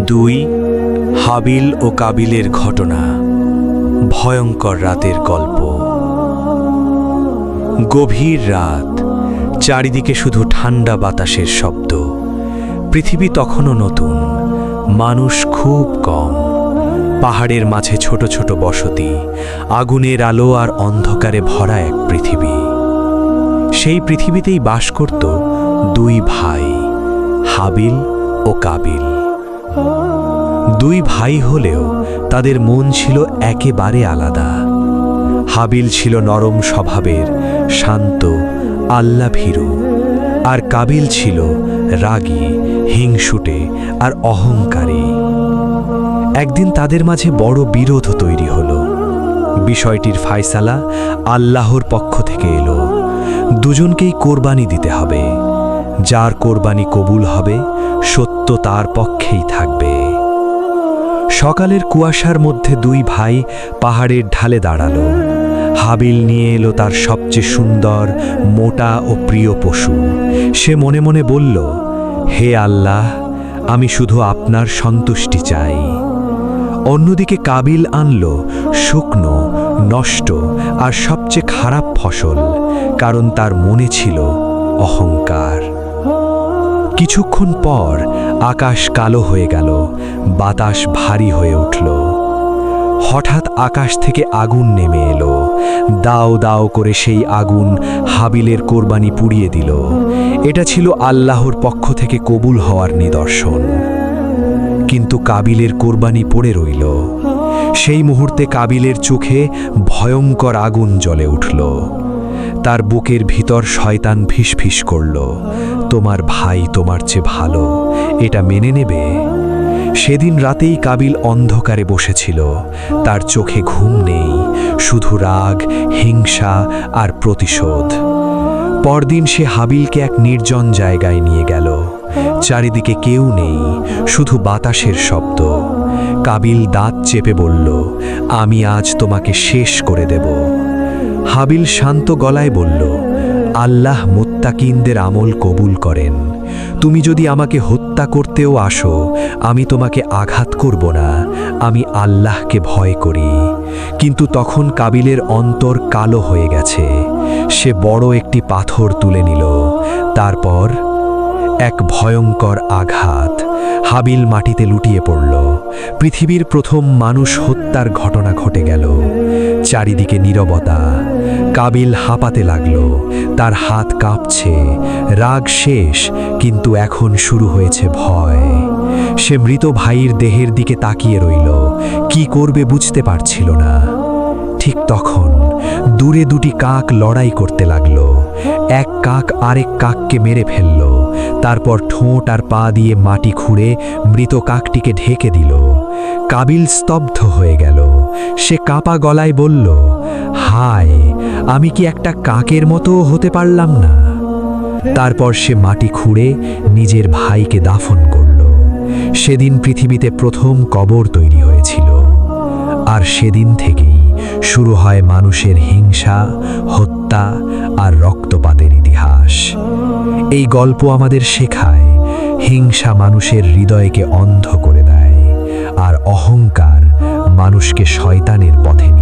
দুই হাবিল ও কাবিলের ঘটনা। ভয়ঙ্কর রাতের গল্প। গভীর রাত, চারিদিকে শুধু ঠান্ডা বাতাসের শব্দ। পৃথিবী তখনও নতুন, মানুষ খুব কম। পাহাড়ের মাঝে ছোট ছোট বসতি, আগুনের আলো আর অন্ধকারে ভরা এক পৃথিবী। সেই পৃথিবীতেই বাস করত দুই ভাই, হাবিল ও কাবিল। দুই ভাই হলেও তাদের মন ছিল একেবারে আলাদা। হাবিল ছিল নরম স্বভাবের, শান্ত, আল্লাভীরু, আর কাবিল ছিল রাগী, হিংসুটে আর অহংকারী। একদিন তাদের মাঝে বড় বিরোধ তৈরি হলো। বিষয়টির ফায়সালা আল্লাহর পক্ষ থেকে এলো। দুজনকেই কোরবানি দিতে হবে। যার কোরবানি কবুল হবে, সত্য তার পক্ষেই থাকবে। সকালের কুয়াশার মধ্যে দুই ভাই পাহাড়ের ঢালে দাঁড়ালো। হাবিল নিয়ে এলো তার সবচেয়ে সুন্দর, মোটা ও প্রিয় পশু। সে মনে মনে বলল, হে আল্লাহ, আমি শুধু আপনার সন্তুষ্টি চাই। অন্যদিকে কাবিল আনলো শুকনো, নষ্ট আর সবচেয়ে খারাপ ফসল, কারণ তার মনে ছিল অহংকার। কিছুক্ষণ পর আকাশ কালো হয়ে গেল, বাতাস ভারী হয়ে উঠল। হঠাৎ আকাশ থেকে আগুন নেমে এলো। দাও দাও করে সেই আগুন হাবিলের কোরবানি পুড়িয়ে দিল। এটা ছিল আল্লাহর পক্ষ থেকে কবুল হওয়ার নিদর্শন। কিন্তু কাবিলের কোরবানি পড়ে রইল। সেই মুহূর্তে কাবিলের চোখে ভয়ঙ্কর আগুন জ্বলে উঠল। তার বুকের ভিতর শয়তান ফিসফিস করল, তোমার ভাই তোমার চেয়ে ভালো, এটা মেনে নেবে? সেদিন রাতেই কাবিল অন্ধকারে বসেছিল। তার চোখে ঘুম নেই, শুধু রাগ, হিংসা আর প্রতিশোধ। পরদিন সে হাবিলকে এক নির্জন জায়গায় নিয়ে গেল। চারিদিকে কেউ নেই, শুধু বাতাসের শব্দ। কাবিল দাঁত চেপে বলল, আমি আজ তোমাকে শেষ করে দেব। হাবিল শান্ত গলায় বলল, আল্লাহ মুত্তাকিনদের আমল কবুল করেন। তুমি যদি আমাকে হত্যা করতেও আসো, আমি তোমাকে আঘাত করব না। আমি আল্লাহকে ভয় করি। কিন্তু তখন কাবিলের অন্তর কালো হয়ে গেছে। সে বড় একটি পাথর তুলে নিল। তারপর এক ভয়ঙ্কর আঘাত। হাবিল মাটিতে লুটিয়ে পড়ল। পৃথিবীর প্রথম মানুষ হত্যার ঘটনা ঘটে গেল। চারিদিকে নীরবতা। কাবিল হাঁপাতে লাগল, তার হাত কাঁপছে। রাগ শেষ, কিন্তু এখন শুরু হয়েছে ভয়। সে মৃত ভাইয়ের দেহের দিকে তাকিয়ে রইল, কি করবে বুঝতে পারছিল না। ঠিক তখন দূরে দুটি কাক লড়াই করতে লাগলো। এক কাক আরেক কাককে মেরে ফেলল। তারপর ঠোঁট আর পা দিয়ে মাটি খুঁড়ে মৃত কাকটিকে ঢেকে দিল। কাবিল স্তব্ধ হয়ে গেল। সে কাঁপা গলায় বলল, হায়, আমি কি একটা কাকের মতো হতে পারলাম না? তারপর সে মাটি খুঁড়ে নিজের ভাইকে দাফন করল। সেদিন পৃথিবীতে প্রথম কবর তৈরি হয়েছিল। আর সেদিন থেকেই শুরু হয় মানুষের হিংসা, হত্যা আর রক্তপাতের ইতিহাস। এই গল্প আমাদের শেখায়, হিংসা মানুষের হৃদয়কে অন্ধ করে দেয়, আর অহংকার মানুষকে শয়তানের পথে